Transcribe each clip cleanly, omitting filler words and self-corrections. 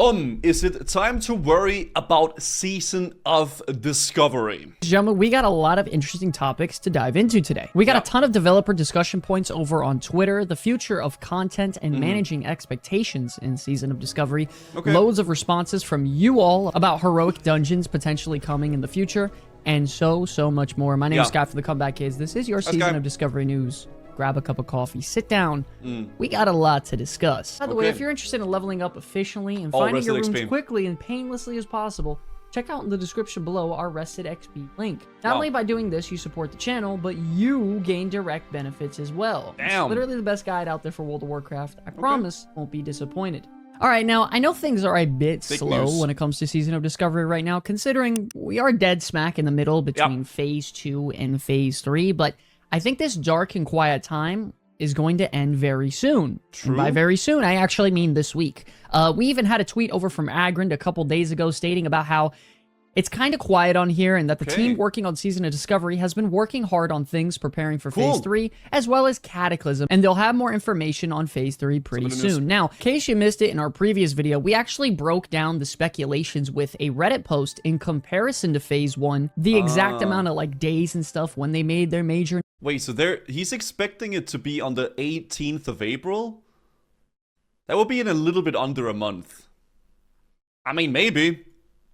Is it time to worry about Season of Discovery? Gentlemen, we got a lot of interesting topics to dive into today. We got a ton of developer discussion points over on Twitter, the future of content and managing expectations in Season of Discovery, loads of responses from you all about heroic dungeons potentially coming in the future, and so much more. My name is Scott for the Comeback Kids. This is your Season of Discovery news. Grab a cup of coffee, sit down. We got a lot to discuss. By the way, if you're interested in leveling up efficiently and finding your rooms quickly and painlessly as possible, check out in the description below our Rested XP link. Not only by doing this, you support the channel, but you gain direct benefits as well. It's literally the best guide out there for World of Warcraft. I promise, won't be disappointed. All right, now, I know things are a bit slow when it comes to Season of Discovery right now, considering we are dead smack in the middle between Phase 2 and Phase 3, but I think this dark and quiet time is going to end very soon. And by very soon, I actually mean this week. We even had a tweet over from Agrind a couple days ago stating about how it's kind of quiet on here and that the team working on Season of Discovery has been working hard on things preparing for Phase 3, as well as Cataclysm, and they'll have more information on Phase 3 pretty soon. Now, in case you missed it in our previous video, we actually broke down the speculations with a Reddit post in comparison to Phase 1, the exact amount of, like, days and stuff when they made their major... Wait, so he's expecting it to be on the 18th of April? That would be in a little bit under a month. I mean, maybe.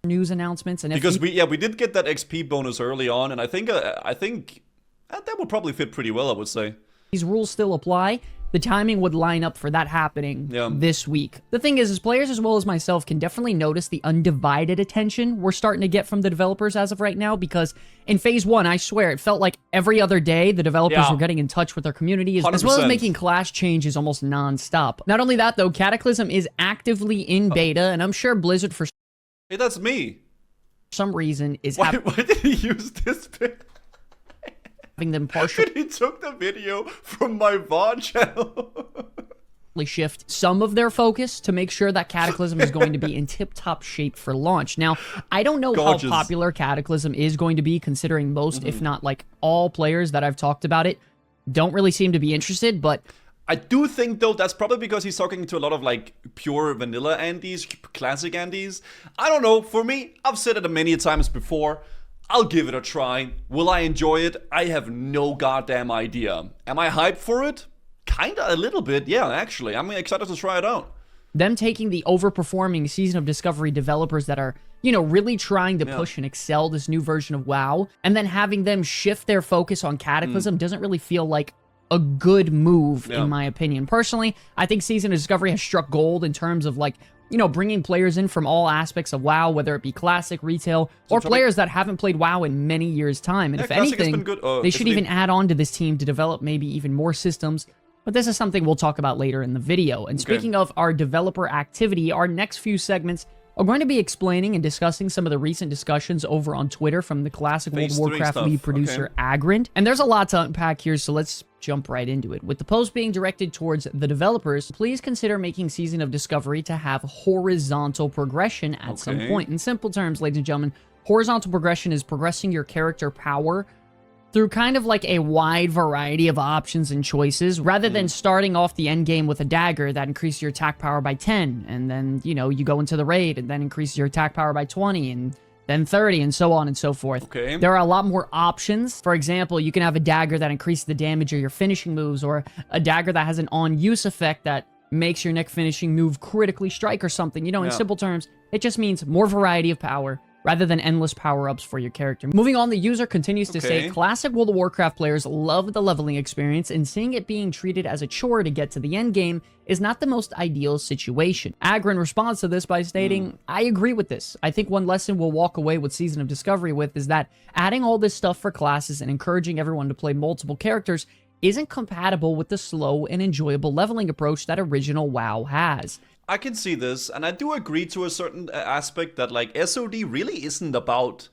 News announcements and because we did get that XP bonus early on, and I think that would probably fit pretty well, I would say. These rules still apply. The timing would line up for that happening this week. The thing is players as well as myself can definitely notice the undivided attention we're starting to get from the developers as of right now, because in Phase 1, I swear, it felt like every other day the developers were getting in touch with their community, as well as making class changes almost non-stop. Not only that, though, Cataclysm is actively in beta, and I'm sure Blizzard for hey, that's me. some reason is why did he use this bit? Having them partially he took the video from my VOD channel. Shift some of their focus to make sure that Cataclysm is going to be in tip-top shape for launch. Now, I don't know how popular Cataclysm is going to be, considering most, if not like all players that I've talked about it, don't really seem to be interested, but I do think, though, that's probably because he's talking to a lot of, like, pure vanilla Andes, classic Andes. I don't know. For me, I've said it many times before. I'll give it a try. Will I enjoy it? I have no goddamn idea. Am I hyped for it? Kinda, a little bit. Yeah, actually. I'm excited to try it out. Them taking the overperforming Season of Discovery developers that are, you know, really trying to push and excel this new version of WoW, and then having them shift their focus on Cataclysm doesn't really feel like a good move, in my opinion. Personally, I think Season of Discovery has struck gold in terms of, like, you know, bringing players in from all aspects of WoW, whether it be classic, retail, or players that haven't played WoW in many years' time. And if anything, they should even add on to this team to develop maybe even more systems. But this is something we'll talk about later in the video. And speaking of our developer activity, our next few segments are going to be explaining and discussing some of the recent discussions over on Twitter from the classic World of Warcraft lead producer Agrind. And there's a lot to unpack here, so let's jump right into it. With the post being directed towards the developers, please consider making Season of Discovery to have horizontal progression at some point. In simple terms, ladies and gentlemen, horizontal progression is progressing your character power through kind of like a wide variety of options and choices, rather than starting off the end game with a dagger that increases your attack power by 10, and then, you know, you go into the raid and then increases your attack power by 20, and then 30, and so on and so forth. There are a lot more options. For example, you can have a dagger that increases the damage of your finishing moves, or a dagger that has an on-use effect that makes your next finishing move critically strike or something. You know, in simple terms, it just means more variety of power, rather than endless power-ups for your character. Moving on, the user continues to say, classic World of Warcraft players love the leveling experience, and seeing it being treated as a chore to get to the end game is not the most ideal situation. Agrind responds to this by stating, I agree with this. I think one lesson we'll walk away with Season of Discovery with is that adding all this stuff for classes and encouraging everyone to play multiple characters isn't compatible with the slow and enjoyable leveling approach that original WoW has. I can see this, and I do agree to a certain aspect that, like, SOD really isn't about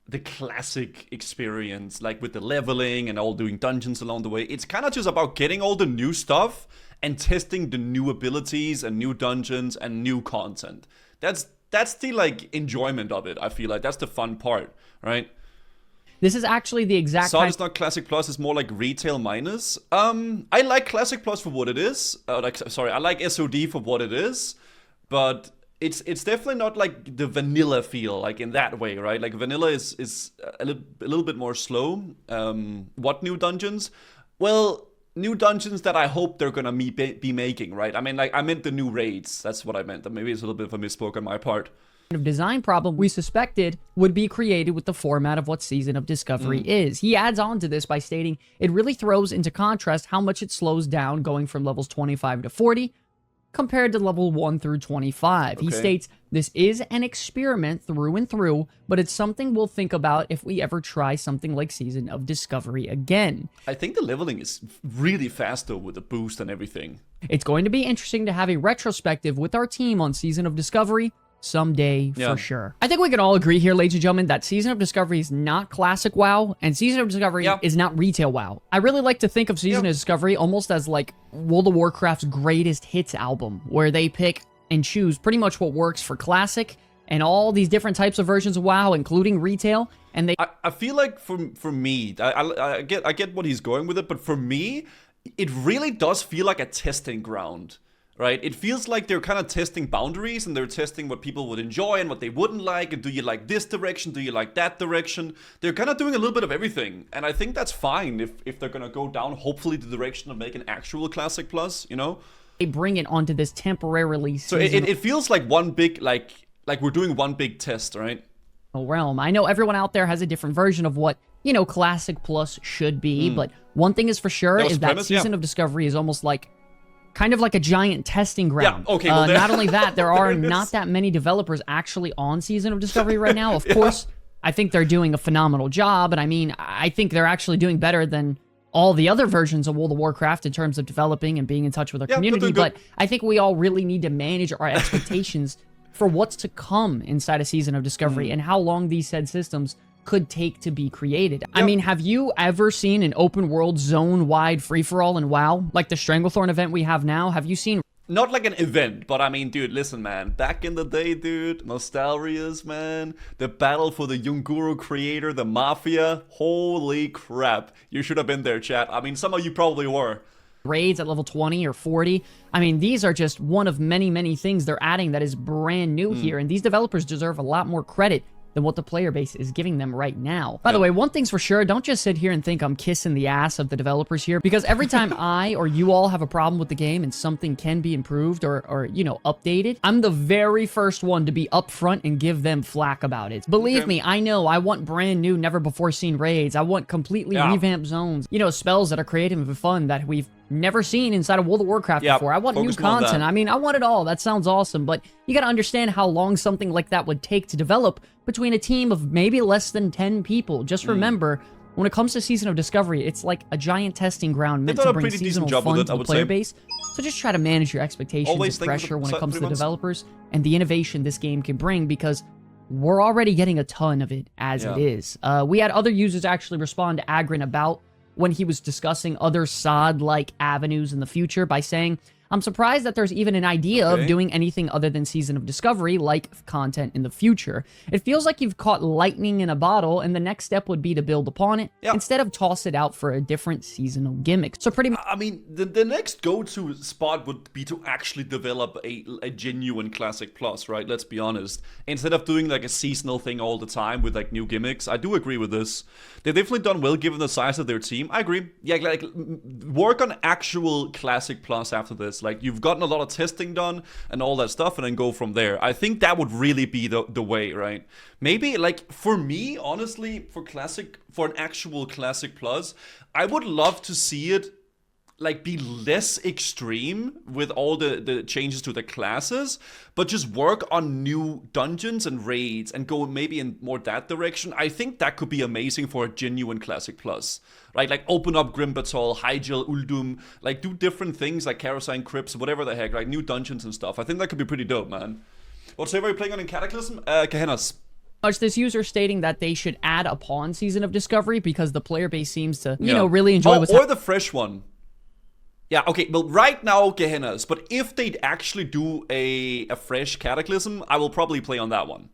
the classic experience, like with the leveling and all doing dungeons along the way. It's kind of just about getting all the new stuff and testing the new abilities and new dungeons and new content. That's the, like, enjoyment of it, I feel like. That's the fun part, right? This is actually the exact SOD is not Classic Plus, it's more like Retail Minus. I like Classic Plus for what it is. I like SOD for what it is. But it's definitely not like the vanilla feel, like in that way, right? Like vanilla is a little bit more slow. What new dungeons? Well, new dungeons that I hope they're gonna be making, right? I mean, like I meant the new raids. That's what I meant. Maybe it's a little bit of a misspoke on my part. Of design problem we suspected would be created with the format of what Season of Discovery is. He adds on to this by stating it really throws into contrast how much it slows down going from levels 25 to 40 compared to level 1 through 25. He states this is an experiment through and through, but it's something we'll think about if we ever try something like Season of Discovery again. I think the leveling is really fast though with the boost and everything. It's going to be interesting to have a retrospective with our team on Season of Discovery someday for sure. I think we can all agree here, ladies and gentlemen, that Season of Discovery is not classic WoW, and Season of Discovery is not retail WoW. I really like to think of Season of Discovery almost as like World of Warcraft's greatest hits album, where they pick and choose pretty much what works for classic and all these different types of versions of WoW, including retail, and they... I feel like for me, I get what he's going with it, but for me, it really does feel like a testing ground. Right? It feels like they're kind of testing boundaries, and they're testing what people would enjoy and what they wouldn't like, and do you like this direction, do you like that direction? They're kind of doing a little bit of everything, and I think that's fine if they're gonna go down, hopefully, the direction of making actual Classic Plus, you know? They bring it onto this temporarily So it feels like one big, like we're doing one big test, right? Realm. I know everyone out there has a different version of what, you know, Classic Plus should be, but one thing is for sure is that Season of Discovery is almost like kind of like a giant testing ground. Yeah, okay. Well, not only that, there are not that many developers actually on Season of Discovery right now. Of course, I think they're doing a phenomenal job, and I mean, I think they're actually doing better than all the other versions of World of Warcraft in terms of developing and being in touch with our community, but I think we all really need to manage our expectations for what's to come inside a Season of Discovery and how long these said systems could take to be created. I mean, have you ever seen an open world zone-wide free-for-all in WoW? Like the Stranglethorn event we have now? Have you seen... Not like an event, but I mean, dude, listen, man. Back in the day, dude, Nostalrius, man. The battle for the Yunguru creator, the Mafia. Holy crap. You should have been there, chat. I mean, some of you probably were. Raids at level 20 or 40. I mean, these are just one of many, many things they're adding that is brand new here, and these developers deserve a lot more credit than what the player base is giving them right now. By the way, one thing's for sure, don't just sit here and think I'm kissing the ass of the developers here, because every time I or you all have a problem with the game and something can be improved or you know, updated, I'm the very first one to be upfront and give them flack about it. Believe me, I know, I want brand new, never before seen raids. I want completely revamped zones. You know, spells that are creative and fun that we've never seen inside of World of Warcraft before. I want new content. I mean, I want it all. That sounds awesome, but you gotta understand how long something like that would take to develop between a team of maybe less than 10 people. Just remember, when it comes to Season of Discovery, it's like a giant testing ground meant to bring seasonal fun to the player base. So just try to manage your expectations and pressure when it comes to the developers and the innovation this game can bring, because we're already getting a ton of it as it is. We had other users actually respond to Agrin about when he was discussing other SOD-like avenues in the future by saying, I'm surprised that there's even an idea of doing anything other than Season of Discovery like content in the future. It feels like you've caught lightning in a bottle, and the next step would be to build upon it instead of toss it out for a different seasonal gimmick. So pretty much, I mean, the next go-to spot would be to actually develop a genuine Classic Plus, right? Let's be honest. Instead of doing like a seasonal thing all the time with like new gimmicks. I do agree with this. They've definitely done well given the size of their team. I agree. Yeah, like work on actual Classic Plus after this. Like, you've gotten a lot of testing done and all that stuff, and then go from there. I think that would really be the way, right? Maybe, like, for me, honestly, for an actual Classic Plus, I would love to see it, like, be less extreme with all the changes to the classes, but just work on new dungeons and raids and go maybe in more that direction. I think that could be amazing for a genuine Classic Plus, right? Like, open up Grimbatal, Hyjal, Uldum, like, do different things like Karasine Crypts, whatever the heck, like new dungeons and stuff. I think that could be pretty dope, man. What server are you playing on in Cataclysm? Gehennas. This user stating that they should add upon Season of Discovery because the player base seems to, you know, really enjoy what's or the fresh one. Yeah, okay, well, right now, Gehennas, but if they'd actually do a fresh Cataclysm, I will probably play on that one.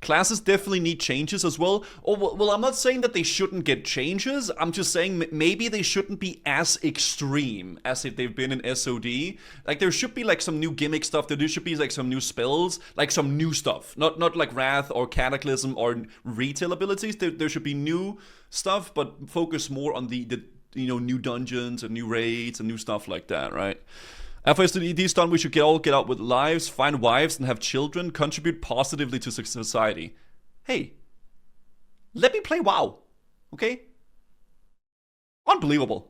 Classes definitely need changes as well. Oh, well, I'm not saying that they shouldn't get changes. I'm just saying maybe they shouldn't be as extreme as if they've been in SOD. Like, there should be like some new gimmick stuff. There should be like some new spells, like some new stuff. Not like Wrath or Cataclysm or retail abilities. There should be new stuff, but focus more on the new dungeons and new raids and new stuff like that, right? After SOD is done, we should all get out with lives, find wives, and have children, contribute positively to society. Hey, let me play WoW, okay? Unbelievable.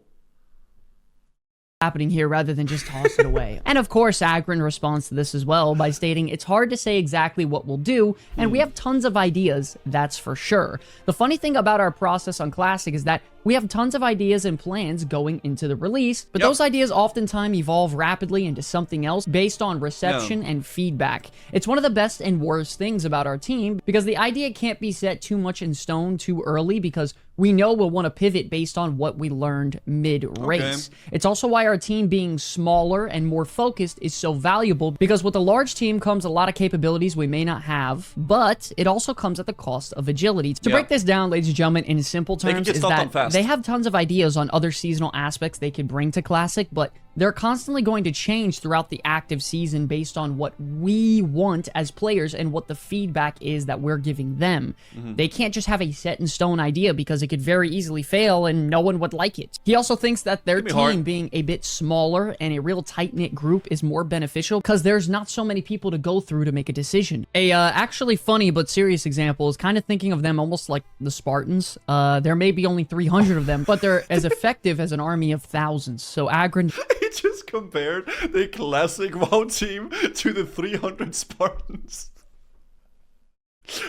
Happening here rather than just toss it away. And of course, Agron responds to this as well by stating, it's hard to say exactly what we'll do, and we have tons of ideas, that's for sure. The funny thing about our process on Classic is that we have tons of ideas and plans going into the release, but those ideas oftentimes evolve rapidly into something else based on reception and feedback. It's one of the best and worst things about our team, because the idea can't be set too much in stone too early, because we know we'll want to pivot based on what we learned mid-race. It's also why our team being smaller and more focused is so valuable, because with a large team comes a lot of capabilities we may not have, but it also comes at the cost of agility. To break this down, ladies and gentlemen, in simple terms, is that they have tons of ideas on other seasonal aspects they could bring to Classic, but they're constantly going to change throughout the active season based on what we want as players and what the feedback is that we're giving them. They can't just have a set-in-stone idea, because it could very easily fail and no one would like it. He also thinks that their team being a bit smaller and a real tight-knit group is more beneficial, because there's not so many people to go through to make a decision. A actually funny but serious example is kind of thinking of them almost like the Spartans. There may be only 300 of them, but they're as effective as an army of thousands. So Agron... He just compared the classic WoW team to the 300 Spartans.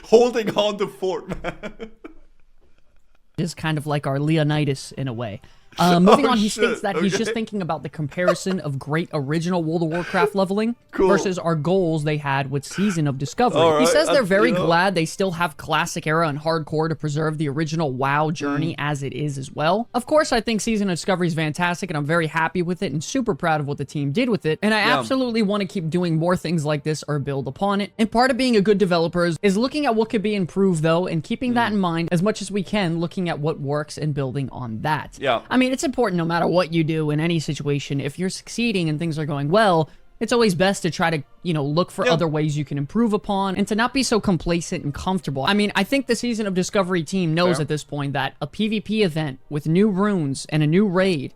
Holding on the fort, man. Is kind of like our Leonidas in a way. Moving on, he states that he's just thinking about the comparison of great original World of Warcraft leveling versus our goals they had with Season of Discovery. He says they're very glad they still have Classic Era and Hardcore to preserve the original WoW journey as it is as well. Of course, I think Season of Discovery is fantastic, and I'm very happy with it and super proud of what the team did with it, and I absolutely want to keep doing more things like this or build upon it. And part of being a good developer is looking at what could be improved, though, and keeping that in mind as much as we can, looking at what works and building on that. I mean, it's important no matter what you do in any situation. If you're succeeding and things are going well, it's always best to try to, look for other ways you can improve upon and to not be so complacent and comfortable. I mean, I think the Season of Discovery team knows at this point that a PvP event with new runes and a new raid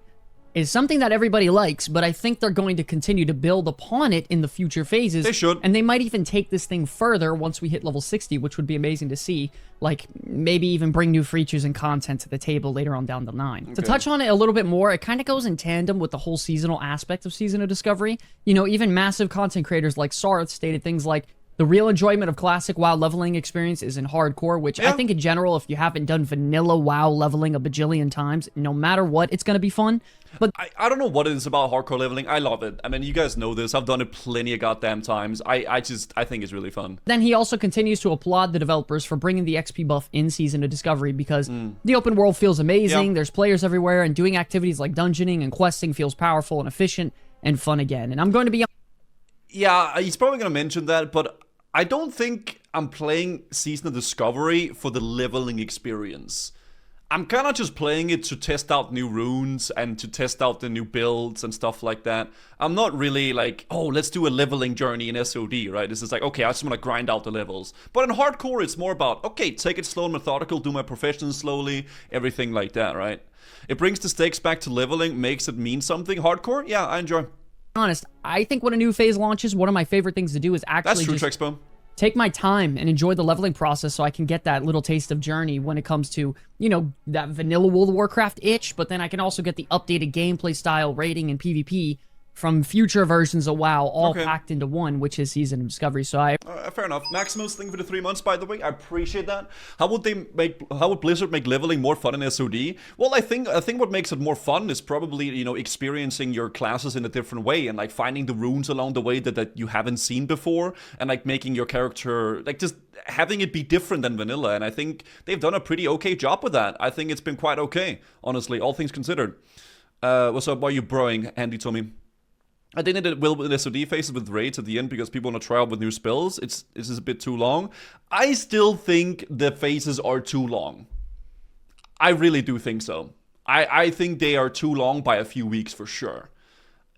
is something that everybody likes, but I think they're going to continue to build upon it in the future phases. They should. And they might even take this thing further once we hit level 60, which would be amazing to see. Like, maybe even bring new features and content to the table later on down the line. To touch on it a little bit more, it kind of goes in tandem with the whole seasonal aspect of Season of Discovery. Even massive content creators like Sarth stated things like, the real enjoyment of Classic WoW leveling experience is in Hardcore, which I think in general, if you haven't done vanilla WoW leveling a bajillion times, no matter what, it's going to be fun. But I don't know what it is about hardcore leveling. I love it. I mean, you guys know this. I've done it plenty of goddamn times. I think it's really fun. Then he also continues to applaud the developers for bringing the XP buff in Season of Discovery, because the open world feels amazing. There's players everywhere, and doing activities like dungeoning and questing feels powerful and efficient and fun again. And I'm going to be... Yeah, he's probably going to mention that, but I don't think I'm playing Season of Discovery for the leveling experience. I'm kind of just playing it to test out new runes and to test out the new builds and stuff like that. I'm not really like, oh, let's do a leveling journey in SOD, right? This is like, okay, I just want to grind out the levels. But in Hardcore, it's more about, okay, take it slow and methodical, do my professions slowly, everything like that, right? It brings the stakes back to leveling, makes it mean something. Hardcore, yeah, I enjoy. Honest, I think when a new phase launches, one of my favorite things to do is actually just take my time and enjoy the leveling process, so I can get that little taste of journey when it comes to, that vanilla World of Warcraft itch, but then I can also get the updated gameplay style, rating, and PvP from future versions of WoW, all packed into one, which is Season of Discovery. So fair enough. Maximus thing for the 3 months, by the way. I appreciate that. How would Blizzard make leveling more fun in SOD? Well, I think what makes it more fun is probably, experiencing your classes in a different way, and like finding the runes along the way that you haven't seen before, and like making your character, like, just having it be different than vanilla. And I think they've done a pretty okay job with that. I think it's been quite okay, honestly, all things considered. What's up? Why are you broing? Andy told me. I think that it will with SOD phases with raids at the end because people want to try out with new spells. This is a bit too long. I still think the phases are too long. I really do think so. I think they are too long by a few weeks for sure.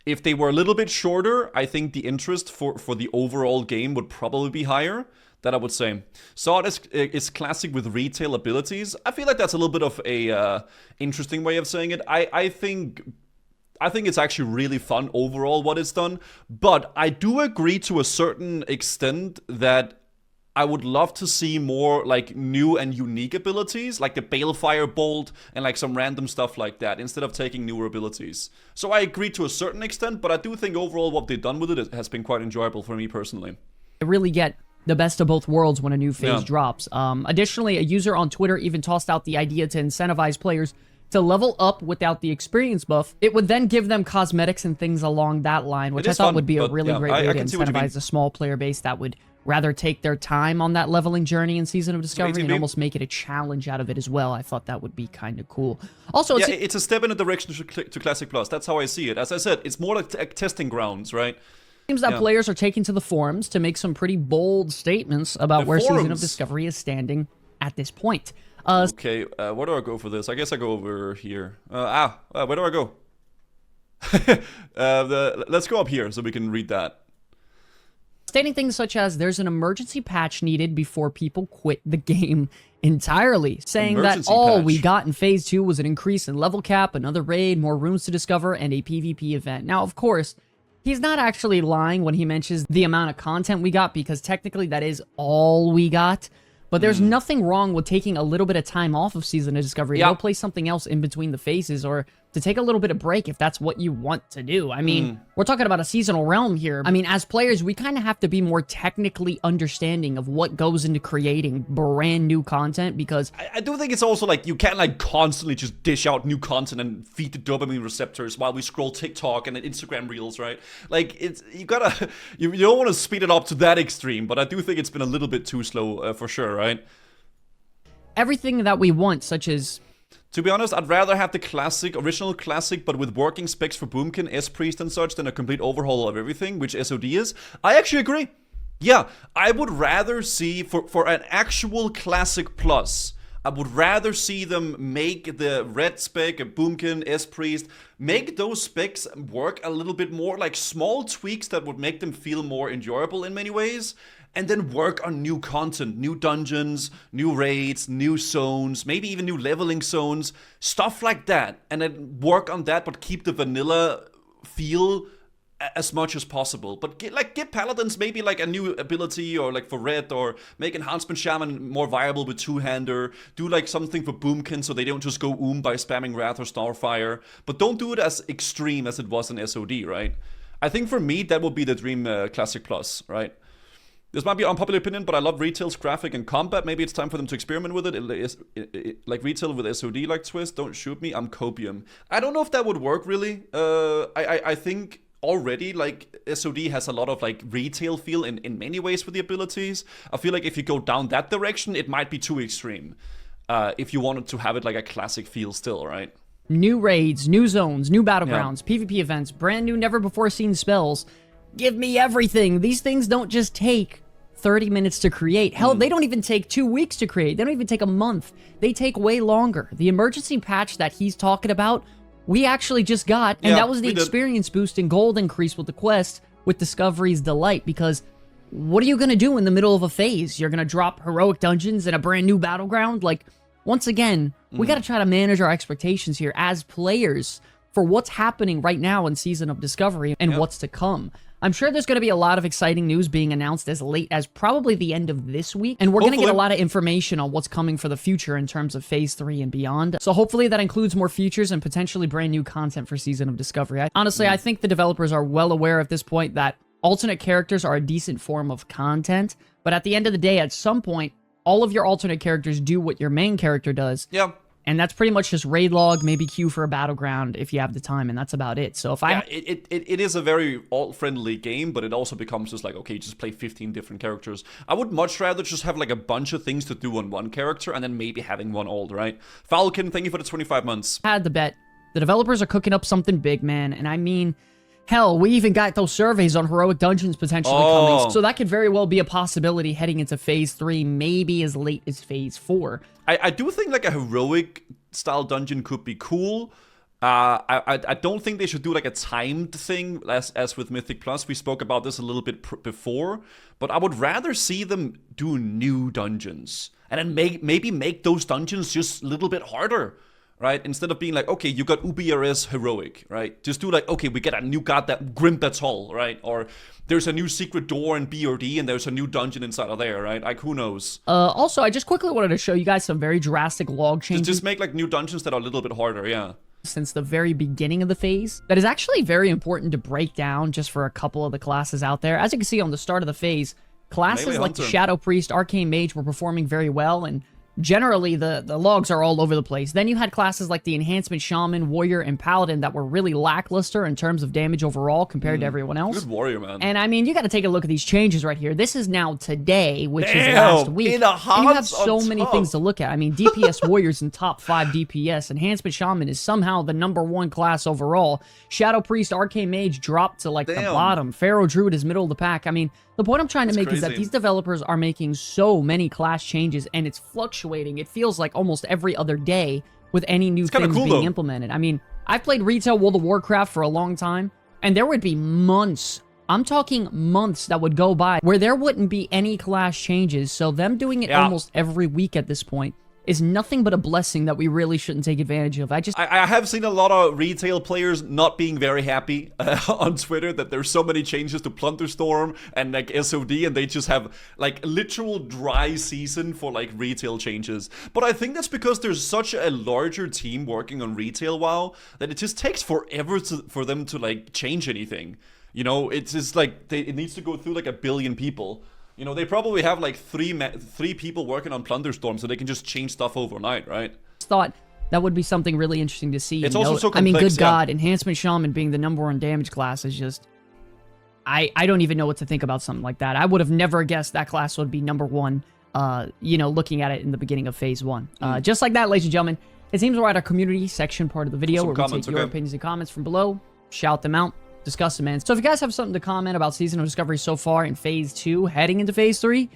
If they were a little bit shorter, I think the interest for the overall game would probably be higher. That I would say. Sword is classic with retail abilities. I feel like that's a little bit of a interesting way of saying it. I think it's actually really fun overall what it's done, but I do agree to a certain extent that I would love to see more like new and unique abilities, like the Balefire Bolt and like some random stuff like that, instead of taking newer abilities. So I agree to a certain extent, but I do think overall what they've done with it has been quite enjoyable for me personally. I really get the best of both worlds when a new phase drops. Additionally, a user on Twitter even tossed out the idea to incentivize players to level up without the experience buff. It would then give them cosmetics and things along that line, which I thought would be a really great way to incentivize a small player base that would rather take their time on that leveling journey in Season of Discovery and almost make it a challenge out of it as well. I thought that would be kind of cool. Also, it's a step in the direction to Classic Plus. That's how I see it. As I said, it's more like testing grounds, right? Seems that players are taking to the forums to make some pretty bold statements about where Season of Discovery is standing at this point. Okay, where do I go for this? I guess I go over here. Where do I go? Let's go up here so we can read that. Stating things such as, there's an emergency patch needed before people quit the game entirely. Saying that all we got in Phase 2 was an increase in level cap, another raid, more rooms to discover, and a PvP event. Now, of course, he's not actually lying when he mentions the amount of content we got, because technically that is all we got. But there's nothing wrong with taking a little bit of time off of Season of Discovery to go play something else in between the phases, or to take a little bit of break if that's what you want to do. I mean, we're talking about a seasonal realm here. I mean, as players, we kind of have to be more technically understanding of what goes into creating brand new content, because I do think it's also like you can't like constantly just dish out new content and feed the dopamine receptors while we scroll TikTok and Instagram reels, right? Like you don't want to speed it up to that extreme, but I do think it's been a little bit too slow for sure, right? Everything that we want, such as... To be honest, I'd rather have the original classic, but with working specs for Boomkin, S-Priest and such, than a complete overhaul of everything, which SOD is. I actually agree. Yeah, I would rather see, for an actual classic plus, I would rather see them make the red spec, a Boomkin, S-Priest, make those specs work a little bit more, like small tweaks that would make them feel more enjoyable in many ways, and then work on new content, new dungeons, new raids, new zones, maybe even new leveling zones, stuff like that. And then work on that, but keep the vanilla feel as much as possible. But give Paladins maybe like a new ability, or like for Red, or make Enhancement Shaman more viable with two-hander. Do like something for Boomkin so they don't just go by spamming Wrath or Starfire. But don't do it as extreme as it was in SOD, right? I think for me, that would be the dream Classic Plus, right? This might be an unpopular opinion, but I love Retail's graphic and combat. Maybe it's time for them to experiment with it. Like Retail with SOD like twist. Don't shoot me, I'm copium. I don't know if that would work really. I think already like SOD has a lot of like Retail feel in many ways with the abilities. I feel like if you go down that direction, it might be too extreme. If you wanted to have it like a classic feel still, right? New raids, new zones, new battlegrounds, PvP events, brand new never before seen spells. Give me everything. These things don't just take 30 minutes to create. Hell, they don't even take 2 weeks to create. They don't even take a month. They take way longer. The emergency patch that he's talking about, we actually just got, and that was the experience boost and gold increase with the quest with Discovery's Delight, because what are you going to do in the middle of a phase? You're going to drop heroic dungeons in a brand new battleground? Like, once again, we got to try to manage our expectations here as players for what's happening right now in Season of Discovery and what's to come. I'm sure there's going to be a lot of exciting news being announced as late as probably the end of this week, and we're going to get a lot of information on what's coming for the future in terms of Phase 3 and beyond. So hopefully that includes more features and potentially brand new content for Season of Discovery. Honestly, I think the developers are well aware at this point that alternate characters are a decent form of content, but at the end of the day, at some point, all of your alternate characters do what your main character does. Yeah. And that's pretty much just raid log, maybe queue for a battleground if you have the time, and that's about it. So if it is a very alt-friendly game, but it also becomes just like, okay, just play 15 different characters. I would much rather just have like a bunch of things to do on one character, and then maybe having one alt, right? Falcon, thank you for the 25 months. Had the bet. The developers are cooking up something big, man, and I mean, Hell, we even got those surveys on heroic dungeons potentially coming, so that could very well be a possibility heading into Phase 3, maybe as late as Phase 4. I do think like a heroic style dungeon could be cool. I don't think they should do like a timed thing as with Mythic Plus. We spoke about this a little bit before, but I would rather see them do new dungeons and then maybe make those dungeons just a little bit harder. Right? Instead of being like, okay, you got UBRS heroic, right? Just do like, okay, we get a new god that Grim Battle, right? Or there's a new secret door in BRD and there's a new dungeon inside of there, right? Like, who knows? Also, I just quickly wanted to show you guys some very drastic log changes. Just make like new dungeons that are a little bit harder, yeah. Since the very beginning of the phase, that is actually very important to break down just for a couple of the classes out there. As you can see on the start of the phase, classes like the Shadow Priest, Arcane Mage were performing very well, and generally, the logs are all over the place. Then you had classes like the Enhancement Shaman, Warrior, and Paladin that were really lackluster in terms of damage overall compared to everyone else. Good Warrior, man. And I mean, you got to take a look at these changes right here. This is now today, which is last week. And you have so many things to look at. I mean, DPS Warrior's in top 5 DPS. Enhancement Shaman is somehow the #1 class overall. Shadow Priest, Arcane Mage dropped to like the bottom. Pharaoh Druid is middle of the pack. I mean, the point I'm trying to make is that these developers are making so many class changes, and it's fluctuating. It feels like almost every other day with any new things being implemented. I mean, I've played retail World of Warcraft for a long time, and there would be months, I'm talking months, that would go by where there wouldn't be any class changes. So them doing it almost every week at this point is nothing but a blessing that we really shouldn't take advantage of. I have seen a lot of retail players not being very happy on Twitter that there's so many changes to Plunderstorm and like SOD, and they just have like literal dry season for like retail changes. But I think that's because there's such a larger team working on retail WoW that it just takes forever for them to like change anything. You know, it's just like it needs to go through like 1 billion people. You know, they probably have like three people working on Plunderstorm, so they can just change stuff overnight, right? Thought that would be something really interesting to see. It's also so complex, I mean, good God, Enhancement Shaman being the #1 damage class is just... I don't even know what to think about something like that. I would have never guessed that class would be #1, you know, looking at it in the beginning of Phase 1. Just like that, ladies and gentlemen, it seems we're at our community section part of the video where we take your opinions and comments from below, shout them out, discuss them, man. So if you guys have something to comment about Season of Discovery so far in Phase 2, heading into Phase 3,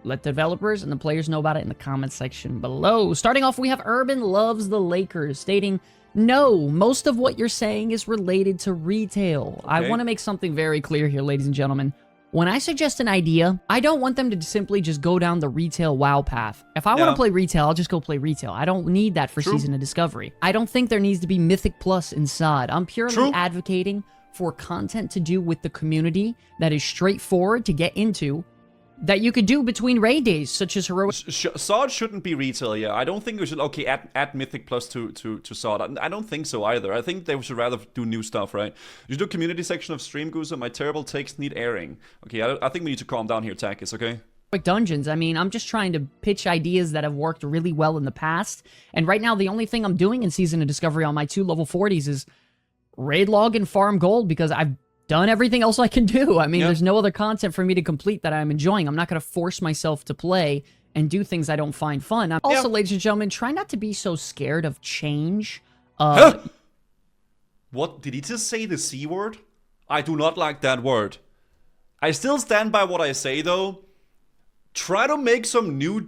let developers and the players know about it in the comment section below. Starting off, we have Urban Loves the Lakers, stating, no, most of what you're saying is related to retail. Okay. I want to make something very clear here, ladies and gentlemen. When I suggest an idea, I don't want them to simply just go down the retail WoW path. If I want to play retail, I'll just go play retail. I don't need that for Season of Discovery. I don't think there needs to be Mythic Plus inside. I'm purely advocating for content to do with the community that is straightforward to get into, that you could do between raid days, such as heroic. SOD shouldn't be retail, yeah. I don't think we should, add Mythic Plus to SOD. I don't think so either. I think they should rather do new stuff, right? You do community section of stream, Guzu. My terrible takes need airing. Okay, I think we need to calm down here, Takis, okay? Dungeons. I mean, I'm just trying to pitch ideas that have worked really well in the past, and right now the only thing I'm doing in Season of Discovery on my 2 level 40s is raid log and farm gold, because I've done everything else I can do. I mean, there's no other content for me to complete that I'm enjoying. I'm not going to force myself to play and do things I don't find fun. Also, ladies and gentlemen, try not to be so scared of change. What? Did he just say the C word? I do not like that word. I still stand by what I say, though. Try to make some new...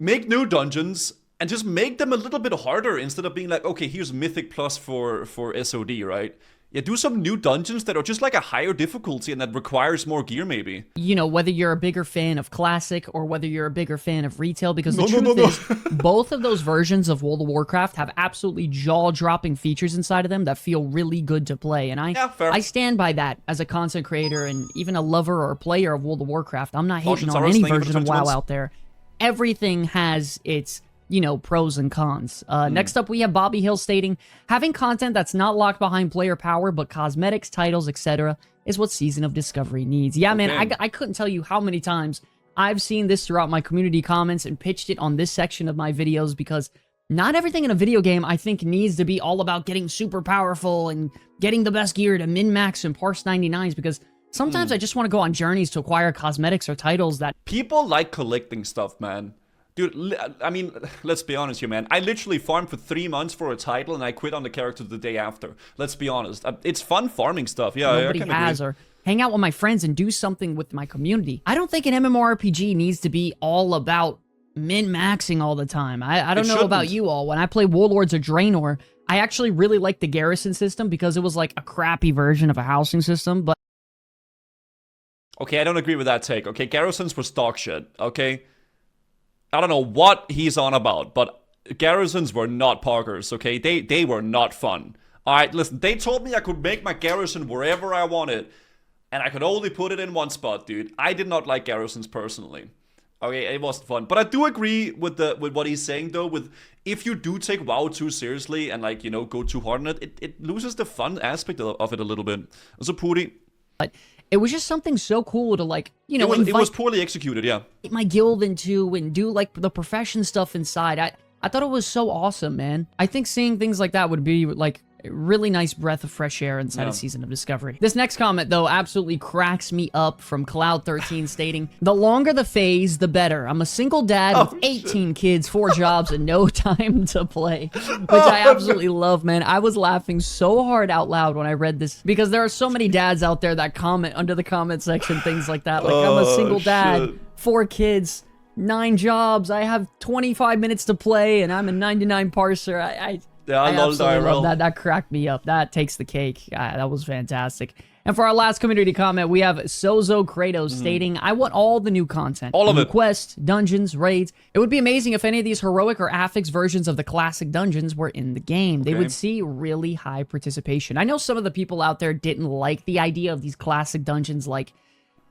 make new dungeons and just make them a little bit harder instead of being like, okay, here's Mythic Plus for SOD, right? Yeah, do some new dungeons that are just like a higher difficulty and that requires more gear, maybe. You know, whether you're a bigger fan of Classic or whether you're a bigger fan of retail, because the truth is, both of those versions of World of Warcraft have absolutely jaw-dropping features inside of them that feel really good to play. And I stand by that as a content creator and even a lover or a player of World of Warcraft. I'm not hating on any version of WoW out there. Everything has its, you know, pros and cons. Next up, we have Bobby Hill stating, having content that's not locked behind player power, but cosmetics, titles, etc. is what Season of Discovery needs. Yeah, man, I couldn't tell you how many times I've seen this throughout my community comments and pitched it on this section of my videos, because not everything in a video game, I think, needs to be all about getting super powerful and getting the best gear to min-max and parse 99s, because sometimes I just want to go on journeys to acquire cosmetics or titles that... People like collecting stuff, man. Dude, I mean, let's be honest here, man. I literally farmed for 3 months for a title, and I quit on the character the day after. Let's be honest. It's fun farming stuff. Yeah, Nobody I can has, agree. or hang out with my friends and do something with my community. I don't think an MMORPG needs to be all about min-maxing all the time. I don't know about you all. When I play Warlords of Draenor, I actually really like the garrison system because it was like a crappy version of a housing system, but... Okay, I don't agree with that take. Okay, garrisons was dog shit, okay? I don't know what he's on about, but garrisons were not poggers, okay? They were not fun. Alright, listen, they told me I could make my garrison wherever I wanted, and I could only put it in one spot, dude. I did not like garrisons personally. Okay, it wasn't fun. But I do agree with what he's saying, though, with if you do take WoW too seriously and, like, you know, go too hard on it, it loses the fun aspect of it a little bit. So, Puri. But it was just something so cool to, like, you know, it was poorly executed, yeah. My guild into and do, like, the profession stuff inside. I thought it was so awesome, man. I think seeing things like that would be, like, a really nice breath of fresh air inside a Season of Discovery. This next comment, though, absolutely cracks me up from Cloud13 stating, "The longer the phase, the better. I'm a single dad with 18 kids, 4 jobs, and no time to play." Which I absolutely love, man. I was laughing so hard out loud when I read this because there are so many dads out there that comment under the comment section things like that. Like, I'm a single dad, 4 kids, 9 jobs, I have 25 minutes to play, and I'm a 99 parser. I absolutely love that. That cracked me up. That takes the cake. That was fantastic. And for our last community comment, we have Sozo Kratos stating, "I want all the new content. All of it. Quests, dungeons, raids. It would be amazing if any of these heroic or affix versions of the classic dungeons were in the game. They would see really high participation." I know some of the people out there didn't like the idea of these classic dungeons like,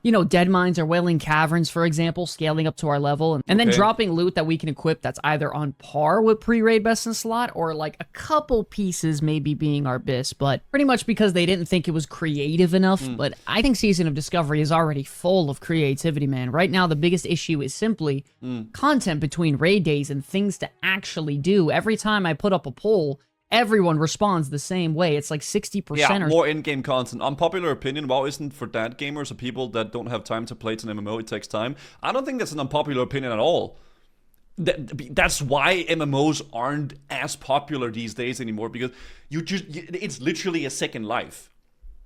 you know, Dead Mines or Wailing Caverns, for example, scaling up to our level, and then dropping loot that we can equip that's either on par with pre-raid best in slot, or like a couple pieces maybe being our best, but pretty much because they didn't think it was creative enough. But I think Season of Discovery is already full of creativity, man. Right now, the biggest issue is simply content between raid days and things to actually do. Every time I put up a poll, everyone responds the same way. It's like 60% yeah, more in-game content. Unpopular opinion, WoW isn't for dad gamers or people that don't have time to play. It's an MMO, it takes time. I don't think that's an unpopular opinion at all. That's why MMOs aren't as popular these days anymore, because it's literally a second life.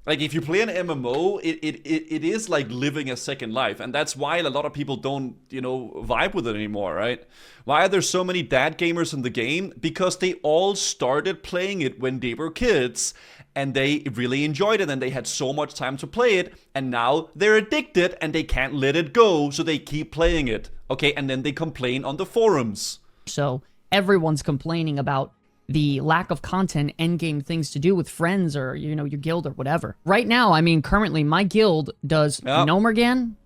Like, if you play an MMO, it is like living a second life, and that's why a lot of people don't, you know, vibe with it anymore, right? Why are there so many dad gamers in the game? Because they all started playing it when they were kids, and they really enjoyed it, and they had so much time to play it, and now they're addicted, and they can't let it go, so they keep playing it, okay? And then they complain on the forums. So everyone's complaining about the lack of content, endgame things to do with friends or, you know, your guild or whatever. Right now, I mean, currently, my guild does Nomergan,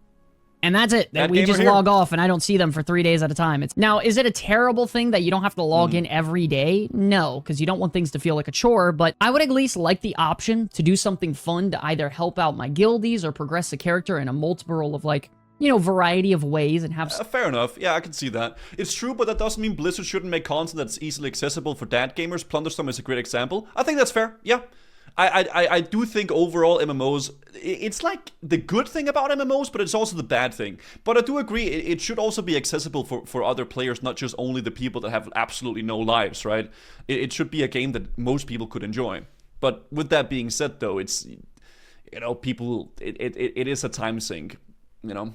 and that's it. We just log off, and I don't see them for 3 days at a time. Now, is it a terrible thing that you don't have to log in every day? No, because you don't want things to feel like a chore, but I would at least like the option to do something fun to either help out my guildies or progress the character in a multiple of, like, you know, variety of ways and have... fair enough. Yeah, I can see that. It's true, but that doesn't mean Blizzard shouldn't make content that's easily accessible for dad gamers. Plunderstorm is a great example. I think that's fair. Yeah. I do think overall MMOs, it's like the good thing about MMOs, but it's also the bad thing. But I do agree, it should also be accessible for other players, not just only the people that have absolutely no lives, right? It should be a game that most people could enjoy. But with that being said, though, it's, you know, people, it is a time sink, you know?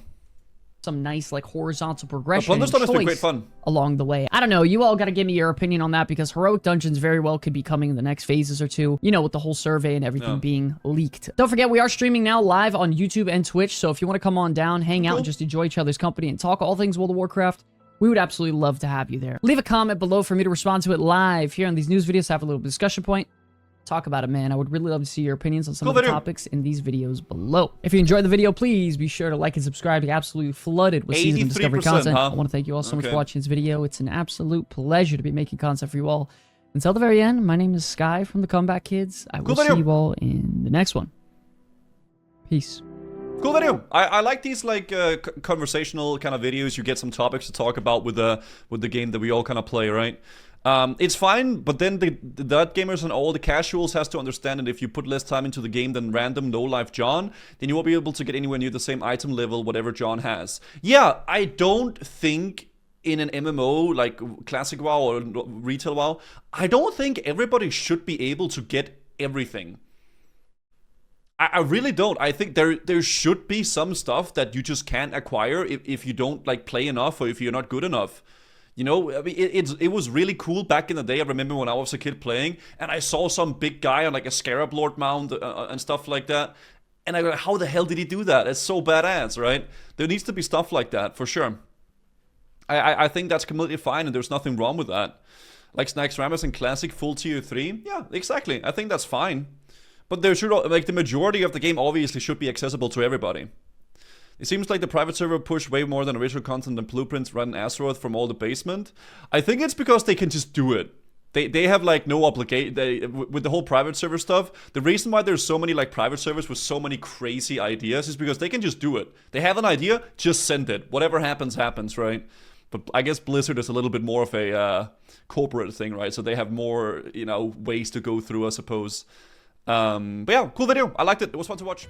Some nice, like, horizontal progression and Plunderstorm has been choice great fun along the way. I don't know. You all got to give me your opinion on that, because heroic dungeons very well could be coming in the next phases or two, you know, with the whole survey and everything being leaked. Don't forget, we are streaming now live on YouTube and Twitch, so if you want to come on down, hang out, and just enjoy each other's company and talk all things World of Warcraft, we would absolutely love to have you there. Leave a comment below for me to respond to it live here on these news videos, have a little discussion point. Talk about it, man. I would really love to see your opinions on some of the topics in these videos below. If you enjoyed the video, please be sure to like and subscribe. You're absolutely flooded with Season of Discovery content. I want to thank you all so much for watching this video. It's an absolute pleasure to be making content for you all. Until the very end, my name is Sky from the Comeback Kids. I will see you all in the next one. Peace. Cool video. I like these, like, conversational kind of videos. You get some topics to talk about with the game that we all kind of play, right? It's fine, but then the dad gamers and all the casuals has to understand that if you put less time into the game than random no-life John, then you won't be able to get anywhere near the same item level whatever John has. Yeah, I don't think in an MMO like classic WoW or retail WoW, I don't think everybody should be able to get everything. I really don't. I think there should be some stuff that you just can't acquire if you don't like play enough or if you're not good enough. You know, I mean, it was really cool back in the day. I remember when I was a kid playing, and I saw some big guy on like a Scarab Lord mount and stuff like that. And I go, how the hell did he do that? It's so badass, right? There needs to be stuff like that for sure. I think that's completely fine, and there's nothing wrong with that. Like Snacks Rammers and Classic full tier 3, yeah, exactly. I think that's fine. But there should, like, the majority of the game obviously should be accessible to everybody. It seems like the private server push way more than original content and blueprints run Azeroth from all the basement. I think it's because they can just do it. They have like no obligation with the whole private server stuff. The reason why there's so many like private servers with so many crazy ideas is because they can just do it. They have an idea, just send it. Whatever happens, happens, right? But I guess Blizzard is a little bit more of a corporate thing, right? So they have more, you know, ways to go through, I suppose. But yeah, cool video. I liked it. It was fun to watch.